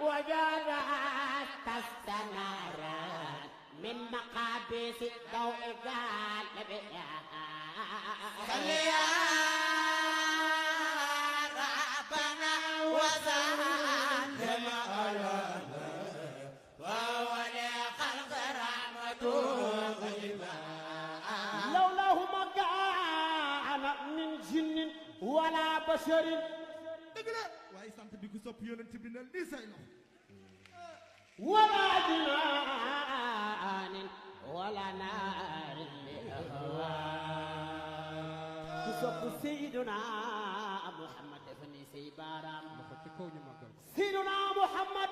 وجدت تستنار من مقابيس الضوء قال صلي يا ربنا وسلم على وهو لخلق رحمته لولاه ما كان من جن ولا بشر waaye sant bi ku sopp yonent bi ne lii say loxo ولا جنان ولا نار للأهواء كسب سيدنا محمد فني سيبارام سيدنا محمد